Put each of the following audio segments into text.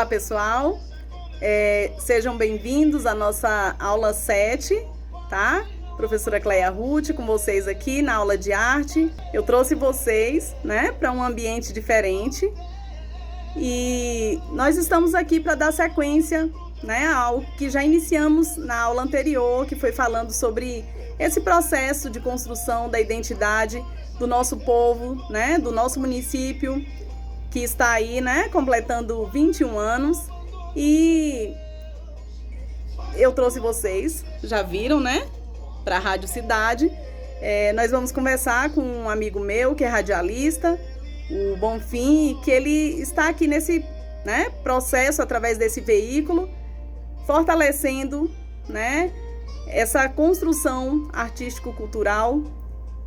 Olá, pessoal. Sejam bem-vindos à nossa aula 7, tá? Professora Cleia Ruth com vocês aqui na aula de arte. Eu trouxe vocês, né, para um ambiente diferente. E nós estamos aqui para dar sequência, né, ao que já iniciamos na aula anterior, que foi falando sobre esse processo de construção da identidade do nosso povo, né, do nosso município, que está aí, né, completando 21 anos. E eu trouxe vocês, já viram, né, para a Rádio Cidade. Nós vamos conversar com um amigo meu que é radialista, o Bonfim, que ele está aqui nesse, né, processo, através desse veículo, fortalecendo, né, essa construção artístico-cultural.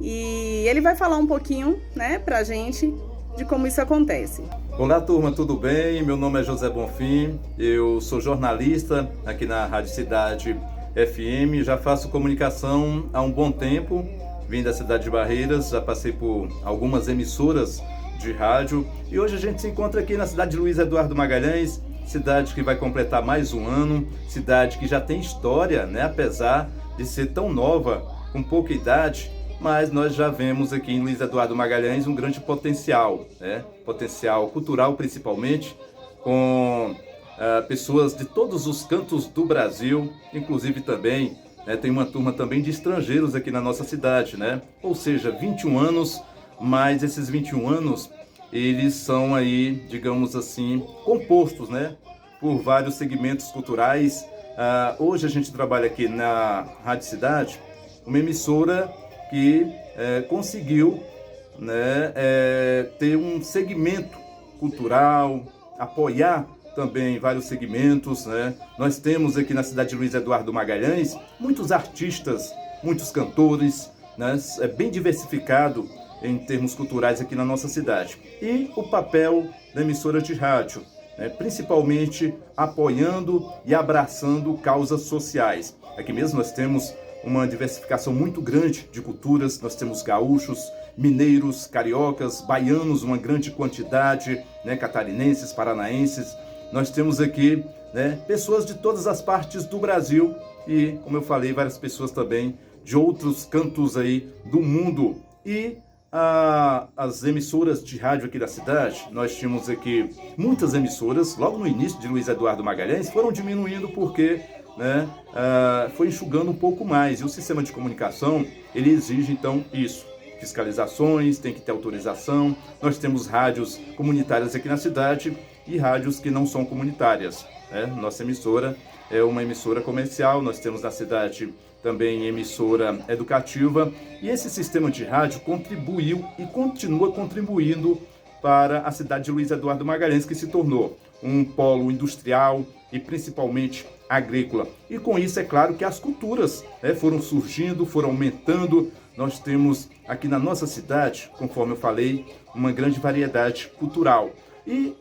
E ele vai falar um pouquinho, né, para a gente de como isso acontece. Olá, turma, tudo bem? Meu nome é José Bonfim, eu sou jornalista aqui na Rádio Cidade FM, já faço comunicação há um bom tempo, vim da cidade de Barreiras, já passei por algumas emissoras de rádio e hoje a gente se encontra aqui na cidade de Luiz Eduardo Magalhães, cidade que vai completar mais um ano, cidade que já tem história, né? Apesar de ser tão nova, com pouca idade, mas nós já vemos aqui em Luiz Eduardo Magalhães um grande potencial, né? Potencial cultural principalmente, com pessoas de todos os cantos do Brasil, inclusive também, né, tem uma turma também de estrangeiros aqui na nossa cidade, né? Ou seja, 21 anos, mas esses 21 anos, eles são aí, digamos assim, compostos, né, por vários segmentos culturais. Hoje a gente trabalha aqui na Rádio Cidade, uma emissora que conseguiu, né, ter um segmento cultural, apoiar também vários segmentos, né? Nós temos aqui na cidade de Luiz Eduardo Magalhães muitos artistas, muitos cantores, né? É bem diversificado em termos culturais aqui na nossa cidade. E o papel da emissora de rádio, né? Principalmente apoiando e abraçando causas sociais. Aqui mesmo nós temos uma diversificação muito grande de culturas, nós temos gaúchos, mineiros, cariocas, baianos, uma grande quantidade, né, catarinenses, paranaenses. Nós temos aqui, né, pessoas de todas as partes do Brasil e, como eu falei, várias pessoas também de outros cantos aí do mundo. E as emissoras de rádio aqui da cidade, nós tínhamos aqui muitas emissoras, logo no início de Luiz Eduardo Magalhães, foram diminuindo porque, né, foi enxugando um pouco mais. E o sistema de comunicação, ele exige então isso, fiscalizações, tem que ter autorização. Nós temos rádios comunitárias aqui na cidade e rádios que não são comunitárias, né? Nossa emissora é uma emissora comercial, nós temos na cidade também emissora educativa, e esse sistema de rádio contribuiu e continua contribuindo para a cidade de Luiz Eduardo Magalhães, que se tornou um polo industrial e principalmente agrícola. E com isso, é claro que as culturas, né, foram surgindo, foram aumentando. Nós temos aqui na nossa cidade, conforme eu falei, uma grande variedade cultural. E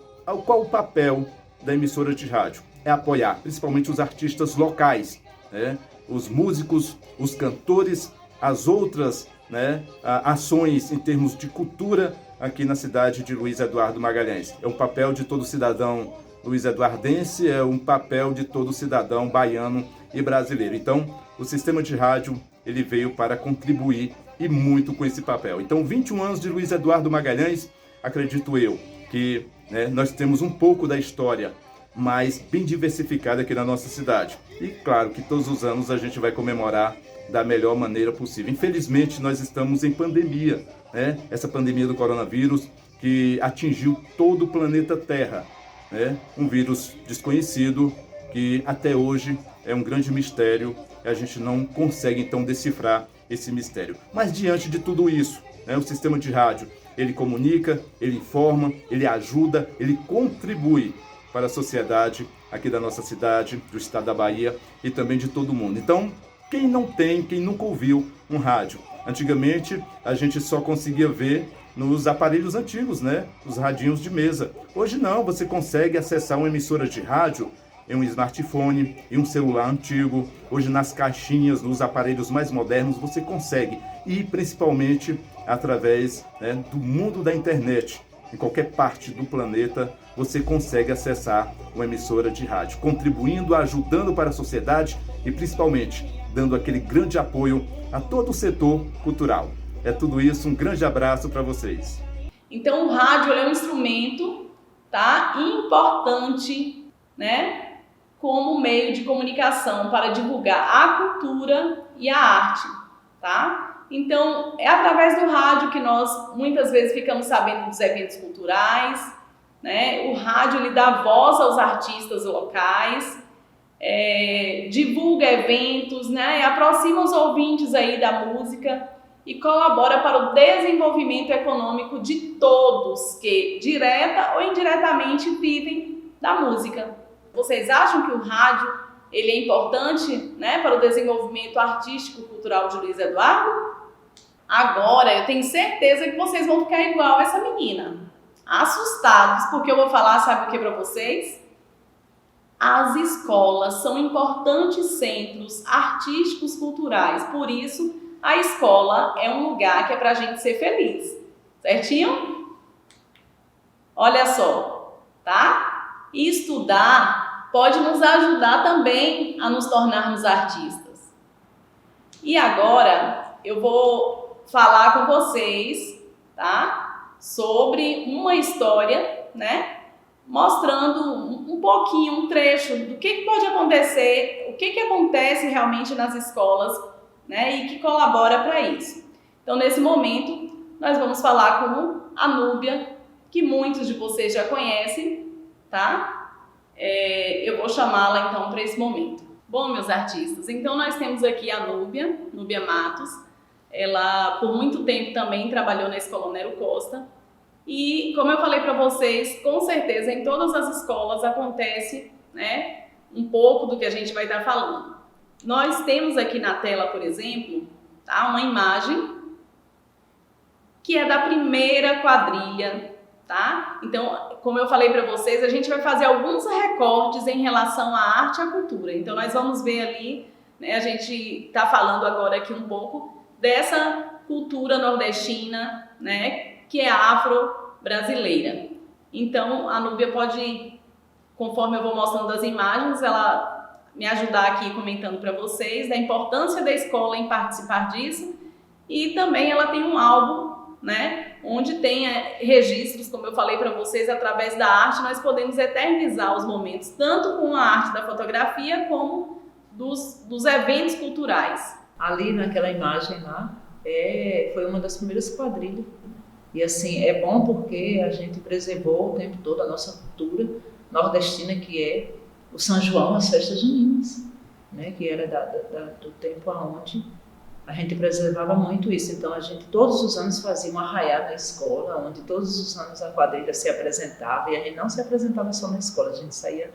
qual o papel da emissora de rádio? É apoiar principalmente os artistas locais, né? Os músicos, os cantores, as outras, né, ações em termos de cultura aqui na cidade de Luiz Eduardo Magalhães. É um papel de todo cidadão luiz eduardense, é um papel de todo cidadão baiano e brasileiro. Então, o sistema de rádio, ele veio para contribuir e muito com esse papel. Então, 21 anos de Luiz Eduardo Magalhães, acredito eu que, né, nós temos um pouco da história mais bem diversificada aqui na nossa cidade. E claro que todos os anos a gente vai comemorar da melhor maneira possível. Infelizmente, nós estamos em pandemia, né? Essa pandemia do coronavírus que atingiu todo o planeta Terra, né? Um vírus desconhecido que até hoje é um grande mistério e a gente não consegue então decifrar esse mistério. Mas diante de tudo isso, né, o sistema de rádio, ele comunica, ele informa, ele ajuda, ele contribui para a sociedade aqui da nossa cidade, do estado da Bahia e também de todo mundo. Então, quem não tem, quem nunca ouviu um rádio? Antigamente, a gente só conseguia ver nos aparelhos antigos, né? Os radinhos de mesa. Hoje não, você consegue acessar uma emissora de rádio em um smartphone, em um celular antigo. Hoje nas caixinhas, nos aparelhos mais modernos, você consegue. E principalmente através, né, do mundo da internet. em qualquer parte do planeta, você consegue acessar uma emissora de rádio, contribuindo, ajudando para a sociedade e principalmente dando aquele grande apoio a todo o setor cultural. É tudo isso, um grande abraço para vocês. Então o rádio é um instrumento, tá, importante, né, como meio de comunicação para divulgar a cultura e a arte, tá? Então é através do rádio que nós muitas vezes ficamos sabendo dos eventos culturais, né? O rádio ele dá voz aos artistas locais, divulga eventos, né? Aproxima os ouvintes aí da música e colabora para o desenvolvimento econômico de todos que, direta ou indiretamente, vivem da música. Vocês acham que o rádio ele é importante, né, para o desenvolvimento artístico-cultural de Luiz Eduardo? Agora, eu tenho certeza que vocês vão ficar igual essa menina, assustados, porque eu vou falar, sabe o que para vocês? As escolas são importantes centros artísticos culturais, por isso a escola é um lugar que é pra gente ser feliz, certinho? Olha só, tá? E estudar pode nos ajudar também a nos tornarmos artistas. E agora eu vou falar com vocês, tá? Sobre uma história, né? Mostrando um pouquinho, um trecho do que pode acontecer, o que acontece realmente nas escolas, né, e que colabora para isso. Então, nesse momento, nós vamos falar com a Núbia, que muitos de vocês já conhecem, tá? Eu vou chamá-la, então, para esse momento. Bom, meus artistas, então nós temos aqui a Núbia Matos. Ela, por muito tempo, também trabalhou na Escola Nero Costa. E, como eu falei para vocês, com certeza, em todas as escolas acontece, né, um pouco do que a gente vai estar falando. Nós temos aqui na tela, por exemplo, tá, uma imagem que é da primeira quadrilha, tá? Então, como eu falei para vocês, a gente vai fazer alguns recortes em relação à arte e à cultura. Então, nós vamos ver ali, né, a gente está falando agora aqui um pouco dessa cultura nordestina, né, que é afro-brasileira. Então, a Núbia pode, conforme eu vou mostrando as imagens, ela me ajudar aqui comentando para vocês da importância da escola em participar disso, e também ela tem um álbum, né, onde tem registros, como eu falei para vocês, através da arte nós podemos eternizar os momentos, tanto com a arte da fotografia como dos eventos culturais. Ali naquela imagem lá, foi uma das primeiras quadrilhas, e assim, é bom porque a gente preservou o tempo todo a nossa cultura nordestina, que é o São João, as festas juninas, né, que era do tempo aonde a gente preservava muito isso. Então a gente todos os anos fazia um arraiá na escola, onde todos os anos a quadrilha se apresentava, e a gente não se apresentava só na escola, a gente saía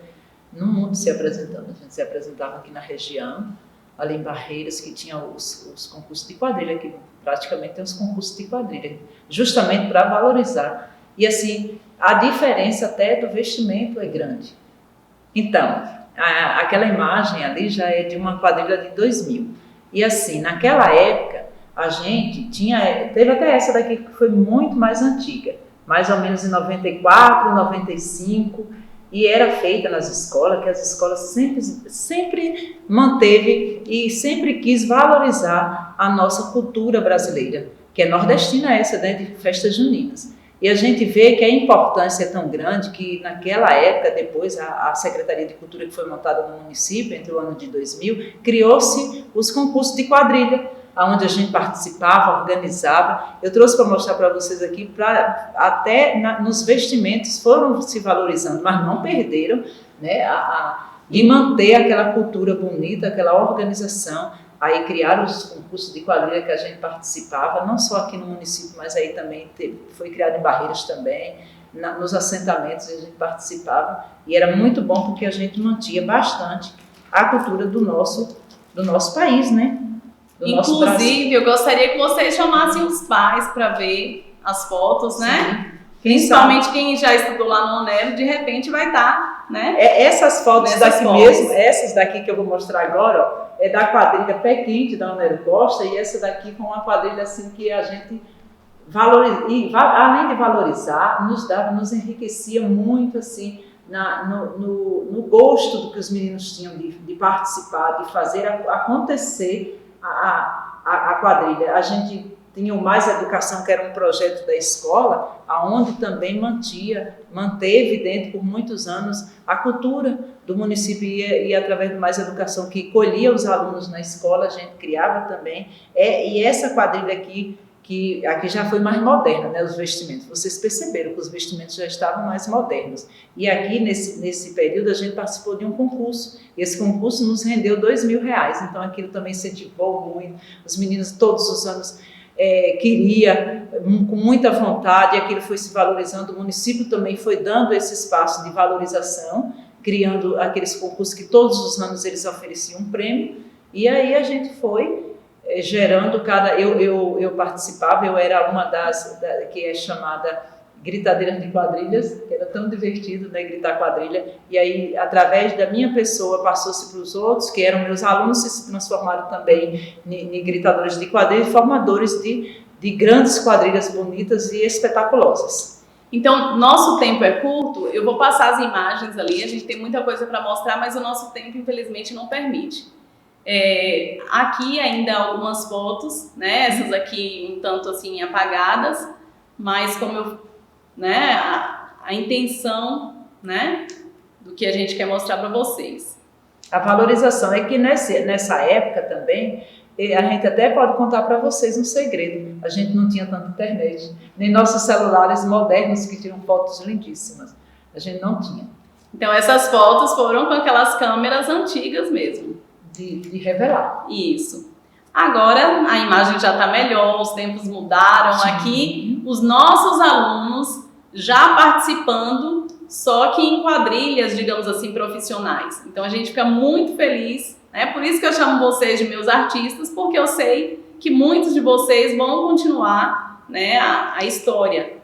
no mundo se apresentando. A gente se apresentava aqui na região, ali em Barreiras, que tinha os concursos de quadrilha, que praticamente tem os concursos de quadrilha, justamente para valorizar. E assim, a diferença até do vestimento é grande. Então, aquela imagem ali já é de uma quadrilha de 2000. E assim, naquela época, a gente teve até essa daqui que foi muito mais antiga, mais ou menos em 94, 95, e era feita nas escolas, que as escolas sempre manteve e sempre quis valorizar a nossa cultura brasileira, que é nordestina essa, né, de festas juninas. E a gente vê que a importância é tão grande que naquela época, depois a Secretaria de Cultura que foi montada no município, entre o ano de 2000, criou-se os concursos de quadrilha, onde a gente participava, organizava. Eu trouxe para mostrar para vocês aqui, até nos vestimentos foram se valorizando, mas não perderam, né, de manter aquela cultura bonita, aquela organização. Aí criaram os concursos de quadrilha que a gente participava, não só aqui no município, mas aí também foi criado em Barreiras também, nos assentamentos a gente participava, e era muito bom porque a gente mantinha bastante a cultura do nosso país, né? Inclusive, eu gostaria que vocês chamassem os pais para ver as fotos, né? Sim. Principalmente quem já estudou lá no Onero, de repente vai estar, né? Essas fotos daqui mesmo, essas daqui que eu vou mostrar agora, ó, é da quadrilha Pé Quente da Onero Costa, e essa daqui com uma quadrilha assim que a gente além de valorizar, nos enriquecia muito assim, no gosto do que os meninos tinham de participar, de fazer acontecer a quadrilha. A gente tinha o Mais Educação, que era um projeto da escola, aonde também manteve dentro por muitos anos a cultura do município e através do Mais Educação, que colhia os alunos na escola, a gente criava também. E essa quadrilha aqui, que aqui já foi mais moderna, né, os vestimentos. Vocês perceberam que os vestimentos já estavam mais modernos. E aqui, nesse período, a gente participou de um concurso. E esse concurso nos rendeu R$2.000. Então, aquilo também incentivou muito. Os meninos, todos os anos, queria, com muita vontade, e aquilo foi se valorizando. O município também foi dando esse espaço de valorização, criando aqueles concursos que todos os anos eles ofereciam um prêmio. E aí a gente foi gerando eu participava, eu era uma que é chamada Gritadeiras de Quadrilhas, que era tão divertido, né, gritar quadrilha, e aí através da minha pessoa passou-se para os outros, que eram meus alunos, que se transformaram também em gritadores de quadrilha, formadores de grandes quadrilhas bonitas e espetaculosas. Então, nosso tempo é curto, eu vou passar as imagens ali, a gente tem muita coisa para mostrar, mas o nosso tempo infelizmente não permite. Aqui ainda algumas fotos, né? Essas aqui um tanto assim apagadas, mas como a intenção, né, do que a gente quer mostrar para vocês. A valorização é que nessa época também, a gente até pode contar para vocês um segredo, a gente não tinha tanta internet, nem nossos celulares modernos que tiram fotos lindíssimas, a gente não tinha. Então essas fotos foram com aquelas câmeras antigas mesmo. De revelar. Isso. Agora a imagem já está melhor, os tempos mudaram. Sim. Aqui os nossos alunos já participando, só que em quadrilhas, digamos assim, profissionais. Então a gente fica muito feliz, né? Por isso que eu chamo vocês de meus artistas, porque eu sei que muitos de vocês vão continuar, né, a história.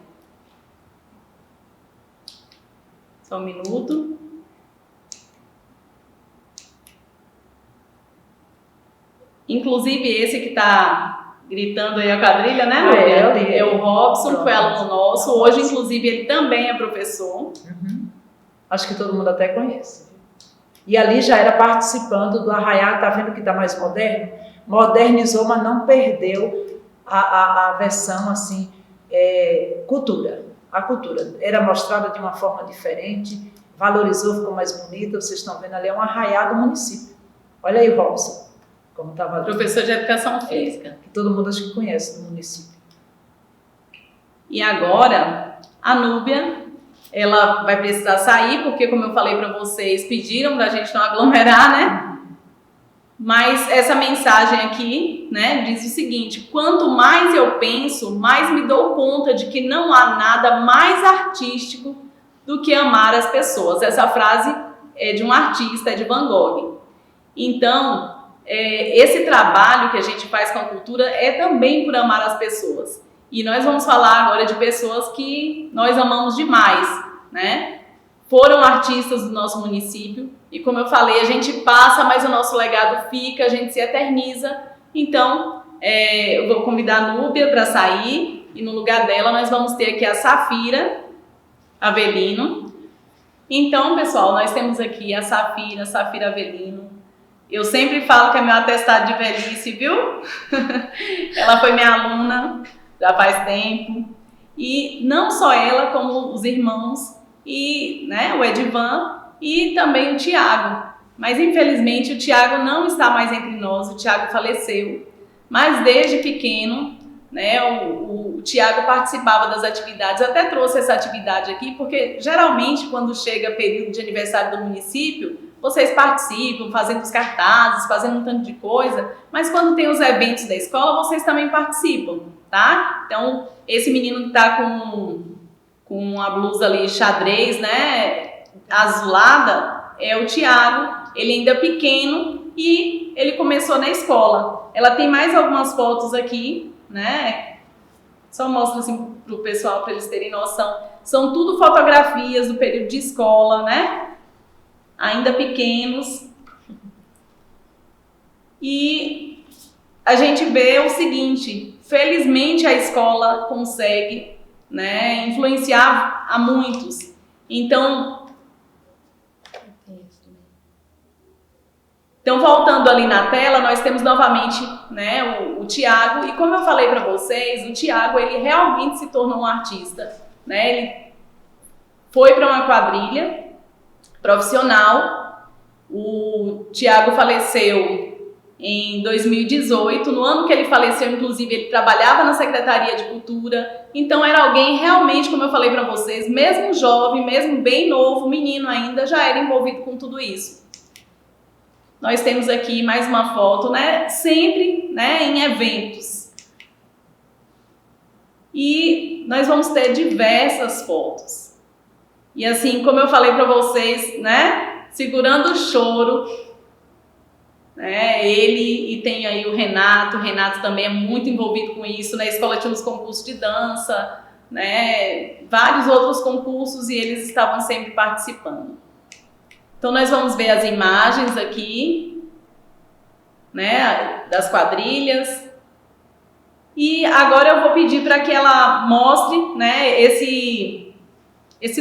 Só um minuto. Inclusive esse que está gritando aí a quadrilha, né, Lúlia? É o Robson, foi aluno nosso. Hoje, inclusive, ele também é professor. Uhum. Acho que todo mundo até conhece. E ali já era participando do Arraiá, tá vendo que está mais moderno? Modernizou, mas não perdeu a versão, assim, cultura. A cultura era mostrada de uma forma diferente, valorizou, ficou mais bonita. Vocês estão vendo ali, é um Arraiá do município. Olha aí, Robson. Como estava professor de Educação Física. Que todo mundo acho que conhece no município. E agora, a Núbia, ela vai precisar sair, porque como eu falei para vocês, pediram para a gente não aglomerar, né? Mas essa mensagem aqui, né, diz o seguinte: quanto mais eu penso, mais me dou conta de que não há nada mais artístico do que amar as pessoas. Essa frase é de um artista, é de Van Gogh. Então, esse trabalho que a gente faz com a cultura é também por amar as pessoas. E nós vamos falar agora de pessoas que nós amamos demais, né? Foram artistas do nosso município e, como eu falei, a gente passa, mas o nosso legado fica, a gente se eterniza. Então, eu vou convidar a Núbia para sair e no lugar dela nós vamos ter aqui a Safira Avelino. Então, pessoal, nós temos aqui a Safira Avelino. Eu sempre falo que é meu atestado de velhice, viu? Ela foi minha aluna já faz tempo. E não só ela, como os irmãos, e, né, o Edivan e também o Tiago. Mas, infelizmente, o Tiago não está mais entre nós, o Tiago faleceu. Mas, desde pequeno, né, o Tiago participava das atividades, até trouxe essa atividade aqui, porque, geralmente, quando chega período de aniversário do município, vocês participam, fazendo os cartazes, fazendo um tanto de coisa, mas quando tem os eventos da escola, vocês também participam, tá? Então, esse menino que tá com a blusa ali xadrez, né, azulada, é o Tiago. Ele ainda é pequeno e ele começou na escola. Ela tem mais algumas fotos aqui, né? Só mostro assim pro pessoal, para eles terem noção. São tudo fotografias do período de escola, né? Ainda pequenos. E a gente vê o seguinte, felizmente a escola consegue, né, influenciar a muitos. Então, voltando ali na tela, nós temos novamente, né, o Thiago, e como eu falei para vocês, o Thiago, ele realmente se tornou um artista, né, ele foi para uma quadrilha profissional. O Thiago faleceu em 2018, no ano que ele faleceu, inclusive, ele trabalhava na Secretaria de Cultura, então era alguém realmente, como eu falei para vocês, mesmo jovem, mesmo bem novo, menino ainda, já era envolvido com tudo isso. Nós temos aqui mais uma foto, né? Sempre, né, em eventos. E nós vamos ter diversas fotos. E assim, como eu falei para vocês, né? Segurando o choro, né? Ele, e tem aí o Renato. O Renato também é muito envolvido com isso. Na escola tinha os concursos de dança, né? Vários outros concursos e eles estavam sempre participando. Então, nós vamos ver as imagens aqui, né, das quadrilhas. E agora eu vou pedir para que ela mostre, né, esse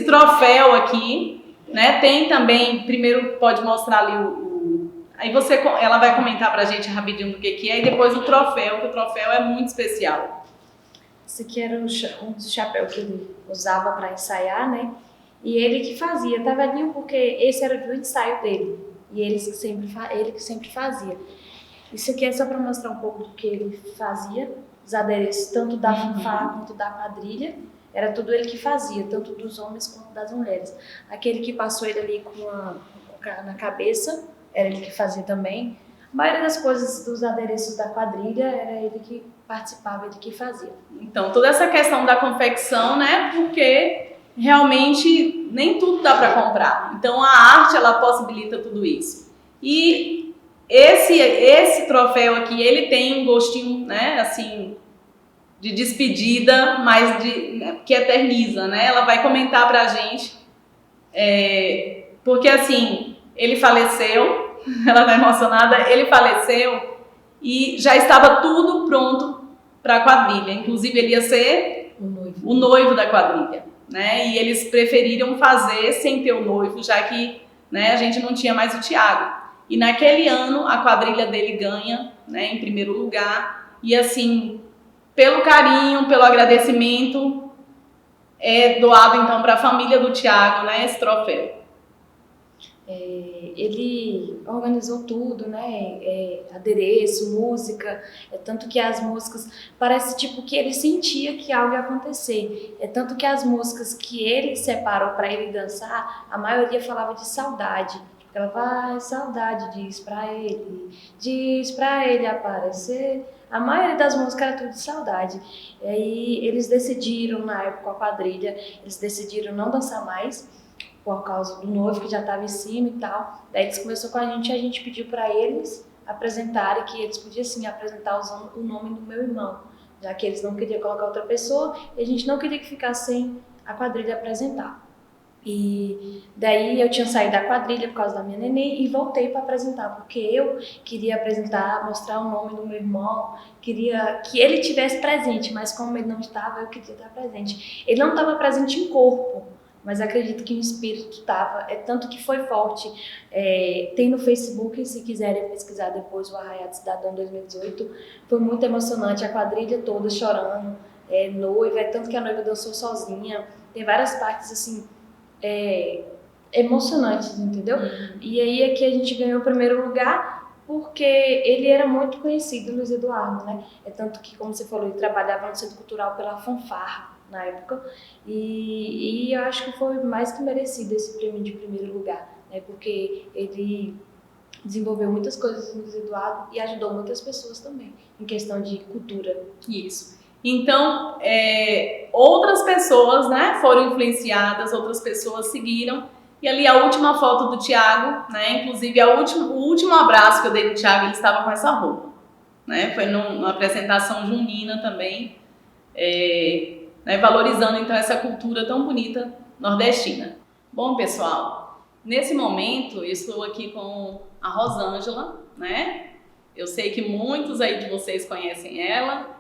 troféu aqui, né? Tem também, primeiro pode mostrar ali aí ela vai comentar para a gente rapidinho do que é, e depois o troféu, que o troféu é muito especial. Esse aqui era um dos chapéus que ele usava para ensaiar, né? E ele que fazia, tá velhinho porque esse era o ensaio dele. E ele que sempre fazia. Isso aqui é só para mostrar um pouco do que ele fazia, os adereços, tanto da fanfarra quanto da quadrilha. Era tudo ele que fazia, tanto dos homens quanto das mulheres. Aquele que passou ele ali na cabeça, era ele que fazia também. A maioria das coisas dos adereços da quadrilha era ele que participava, ele que fazia. Então, toda essa questão da confecção, né? Porque realmente nem tudo dá para comprar. Então a arte, ela possibilita tudo isso. E esse troféu aqui, ele tem um gostinho, né, assim, de despedida, mas que eterniza, né? Ela vai comentar pra gente, porque assim, ele faleceu, ela tá emocionada, ele faleceu e já estava tudo pronto para a quadrilha. Inclusive ele ia ser o noivo da quadrilha. Né? E eles preferiram fazer sem ter o noivo, já que, né, a gente não tinha mais o Thiago. E naquele ano a quadrilha dele ganha, né, em primeiro lugar. E assim, pelo carinho, pelo agradecimento, é doado então para a família do Thiago, né, esse troféu. Ele organizou tudo, né? Adereço, música, tanto que as músicas, parece tipo que ele sentia que algo ia acontecer. Ele que as músicas que ele separou para ele dançar, a maioria falava de saudade. Ela vai, saudade, diz pra ele aparecer. A maioria das músicas era tudo de saudade. E aí eles decidiram, na época, a quadrilha, eles decidiram não dançar mais, por causa do noivo que já estava em cima e tal. Daí eles começaram com a gente pediu para eles apresentarem, que eles podiam sim apresentar usando o nome do meu irmão, já que eles não queriam colocar outra pessoa e a gente não queria que ficasse sem a quadrilha apresentar. E daí eu tinha saído da quadrilha por causa da minha neném e voltei para apresentar, porque eu queria apresentar, mostrar o nome do meu irmão, queria que ele tivesse presente, mas como ele não estava, eu queria estar presente. Ele não estava presente em corpo, mas acredito que o espírito estava, tanto que foi forte. Tem no Facebook, se quiserem pesquisar depois, o Arraiado Cidadão 2018, foi muito emocionante, a quadrilha toda chorando, noiva, tanto que a noiva dançou sozinha, tem várias partes assim, emocionantes, entendeu? E aí aqui a gente ganhou o primeiro lugar, porque ele era muito conhecido, Luiz Eduardo, né? Tanto que, como você falou, ele trabalhava no Centro Cultural pela fanfarra, na época, e eu acho que foi mais que merecido esse prêmio de primeiro lugar, né? Porque ele desenvolveu muitas coisas no Luiz Eduardo e ajudou muitas pessoas também, em questão de cultura. Isso. Então, outras pessoas, né, foram influenciadas, outras pessoas seguiram, e ali a última foto do Thiago, né, inclusive o último abraço que eu dei do Thiago, ele estava com essa roupa, né, foi numa apresentação junina também, né, valorizando então essa cultura tão bonita nordestina. Bom, pessoal, nesse momento eu estou aqui com a Rosângela, né? Eu sei que muitos aí de vocês conhecem ela,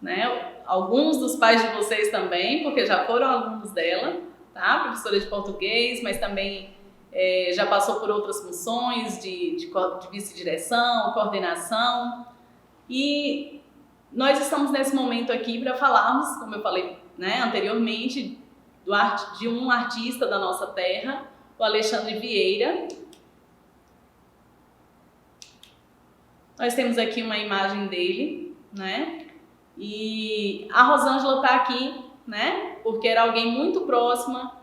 né? Alguns dos pais de vocês também, porque já foram alunos dela, tá? Professora de português, mas também já passou por outras funções de vice-direção, coordenação. E nós estamos nesse momento aqui para falarmos, como eu falei, né, anteriormente, de um artista da nossa terra, o Alexandre Vieira. Nós temos aqui uma imagem dele, né? E a Rosângela está aqui, né? Porque era alguém muito próxima.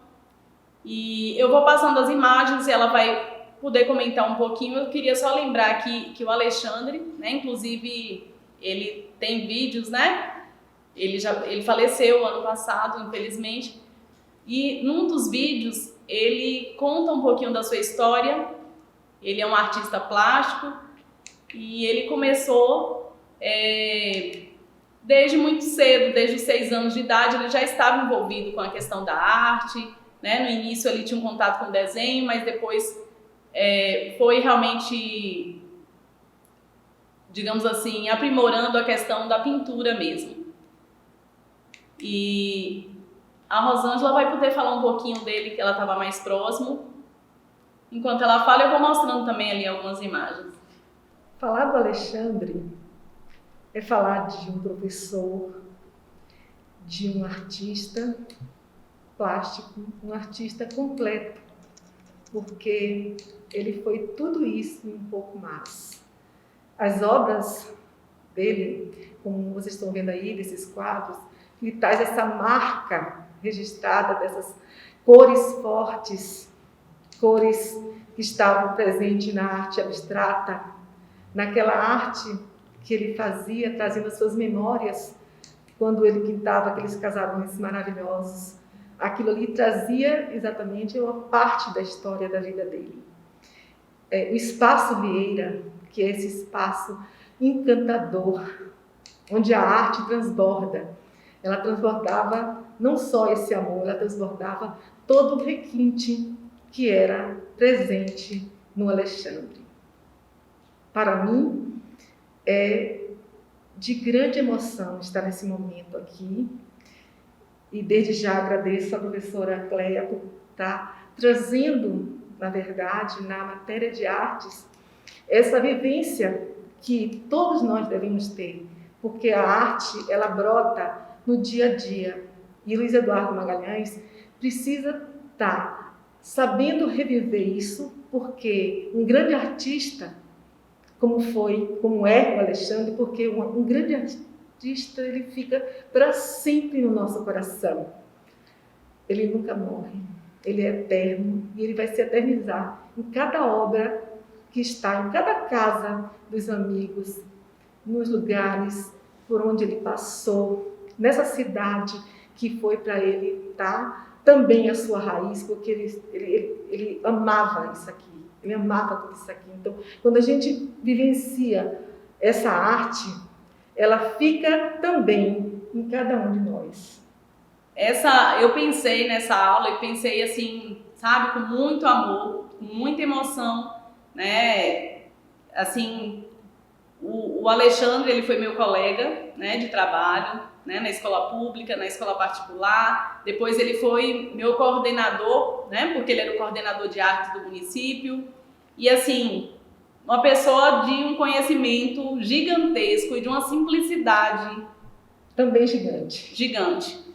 E eu vou passando as imagens e ela vai poder comentar um pouquinho. Eu queria só lembrar aqui que o Alexandre, né? Inclusive, ele tem vídeos, né? Ele faleceu ano passado, infelizmente. E num dos vídeos, ele conta um pouquinho da sua história. Ele é um artista plástico. E ele começou desde muito cedo, desde os 6 anos de idade, ele já estava envolvido com a questão da arte, né? No início ele tinha um contato com o desenho, mas depois foi realmente, digamos assim, aprimorando a questão da pintura mesmo. E a Rosângela vai poder falar um pouquinho dele, que ela estava mais próximo. Enquanto ela fala, eu vou mostrando também ali algumas imagens. Falar do Alexandre é falar de um professor, de um artista plástico, um artista completo, porque ele foi tudo isso e um pouco mais. As obras dele, como vocês estão vendo aí, desses quadros, ele traz essa marca registrada dessas cores fortes, cores que estavam presentes na arte abstrata, naquela arte que ele fazia, trazendo as suas memórias, quando ele pintava aqueles casarões maravilhosos. Aquilo ali trazia exatamente uma parte da história da vida dele. O Espaço Vieira, que é esse espaço encantador, onde a arte transborda. Ela transbordava não só esse amor, ela transbordava todo o requinte que era presente no Alexandre. Para mim, é de grande emoção estar nesse momento aqui. E desde já agradeço à professora Cleia por estar trazendo, na verdade, na matéria de artes, essa vivência que todos nós devemos ter, porque a arte, ela brota no dia a dia. E Luiz Eduardo Magalhães precisa estar sabendo reviver isso, porque um grande artista, como é o Alexandre, porque um grande artista, ele fica para sempre no nosso coração. Ele nunca morre, ele é eterno e ele vai se eternizar em cada obra que está, em cada casa dos amigos, nos lugares por onde ele passou, nessa cidade que foi para ele também a sua raiz, porque ele amava isso aqui. Ele amava tudo isso aqui. Então, quando a gente vivencia essa arte, ela fica também em cada um de nós. Eu pensei nessa aula e pensei assim, sabe, com muito amor, com muita emoção, né? Assim, o Alexandre, ele foi meu colega, né, de trabalho, né, na escola pública, na escola particular. Depois ele foi meu coordenador, né, porque ele era o coordenador de arte do município. E assim, uma pessoa de um conhecimento gigantesco e de uma simplicidade também gigante.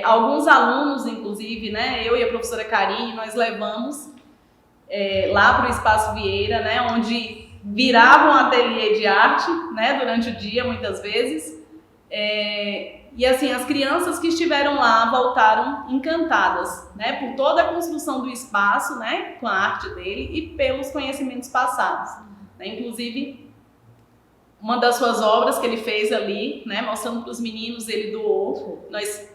Alguns alunos, inclusive, né, eu e a professora Karine, nós levamos lá para o Espaço Vieira, né, onde virava um ateliê de arte, né, durante o dia, muitas vezes. E assim, as crianças que estiveram lá voltaram encantadas, né, por toda a construção do espaço, né, com a arte dele e pelos conhecimentos passados, né. Inclusive, uma das suas obras que ele fez ali, né, mostrando para os meninos, ele doou. Nós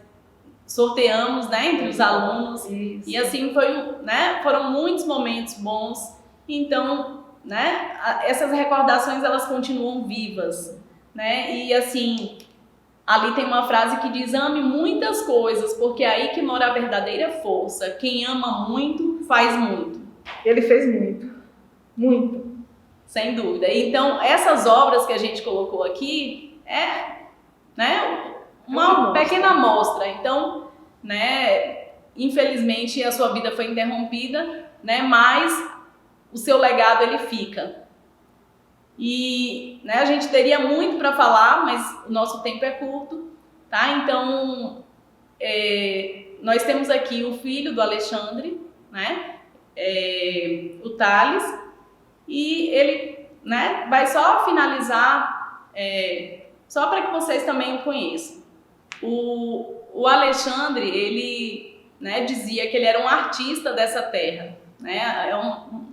sorteamos, né, entre os alunos. Isso. E assim foram muitos momentos bons. Então, né, essas recordações, elas continuam vivas, né. E assim, ali tem uma frase que diz: ame muitas coisas, porque é aí que mora a verdadeira força. Quem ama muito, faz muito. Ele fez muito. Sem dúvida. Então, essas obras que a gente colocou aqui, né, uma pequena amostra. Então, né, infelizmente a sua vida foi interrompida, né, mas o seu legado ele fica. E, né, a gente teria muito para falar, mas o nosso tempo é curto, tá? Então, nós temos aqui o filho do Alexandre, né, o Thales, e ele, né, vai só finalizar, só para que vocês também o conheçam. O Alexandre, ele, né, dizia que ele era um artista dessa terra, né?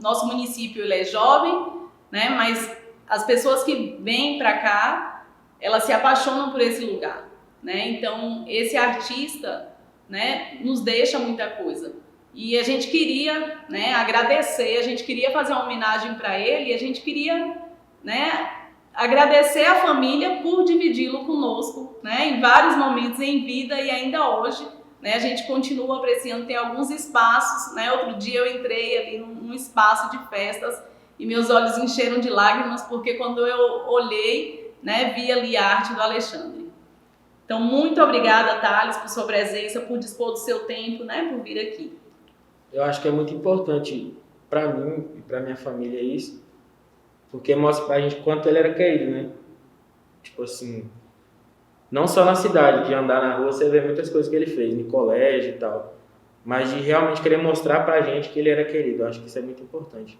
Nosso município ele é jovem, né, mas as pessoas que vêm para cá, elas se apaixonam por esse lugar, né? Então, esse artista, né, nos deixa muita coisa. E a gente queria, né, agradecer, a gente queria fazer uma homenagem para ele, e a gente queria, né, agradecer a família por dividi-lo conosco, né, em vários momentos em vida e ainda hoje, né, a gente continua apreciando, tem alguns espaços, né, outro dia eu entrei ali num espaço de festas e meus olhos encheram de lágrimas porque quando eu olhei, né, vi ali a arte do Alexandre. Então, muito obrigada, Thales, por sua presença, por dispor do seu tempo, né, por vir aqui. Eu acho que é muito importante para mim e para minha família isso, porque mostra pra gente quanto ele era querido, né? Tipo assim, não só na cidade, de andar na rua, você vê muitas coisas que ele fez, no colégio e tal, mas de realmente querer mostrar pra gente que ele era querido. Eu acho que isso é muito importante.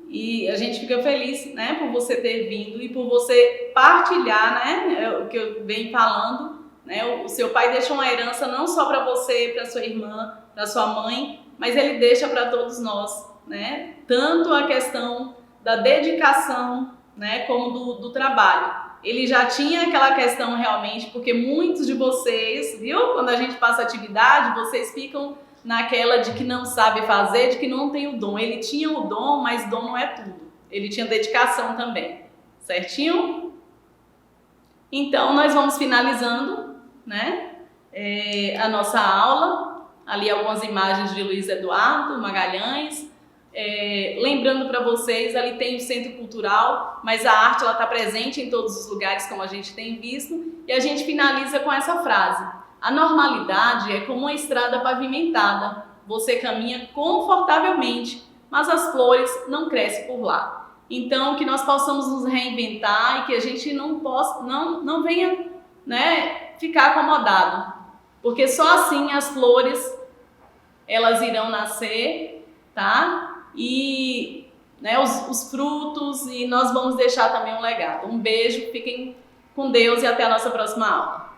E a gente fica feliz, né, por você ter vindo e por você partilhar, né, o que eu venho falando, né, o seu pai deixou uma herança não só para você, para sua irmã, para sua mãe, mas ele deixa para todos nós, né, tanto a questão da dedicação, né, como do trabalho. Ele já tinha aquela questão realmente, porque muitos de vocês, viu, quando a gente passa atividade, vocês ficam naquela de que não sabe fazer, de que não tem o dom. Ele tinha o dom, mas dom não é tudo. Ele tinha dedicação também. Certinho? Então, nós vamos finalizando, né, a nossa aula. Ali algumas imagens de Luiz Eduardo Magalhães. Lembrando para vocês, ali tem o Centro Cultural, mas a arte está presente em todos os lugares, como a gente tem visto. E a gente finaliza com essa frase. A normalidade é como uma estrada pavimentada. Você caminha confortavelmente, mas as flores não crescem por lá. Então, que nós possamos nos reinventar e que a gente não venha, né, ficar acomodado. Porque só assim as flores, elas irão nascer, tá? E, né, os frutos, e nós vamos deixar também um legado. Um beijo, fiquem com Deus e até a nossa próxima aula.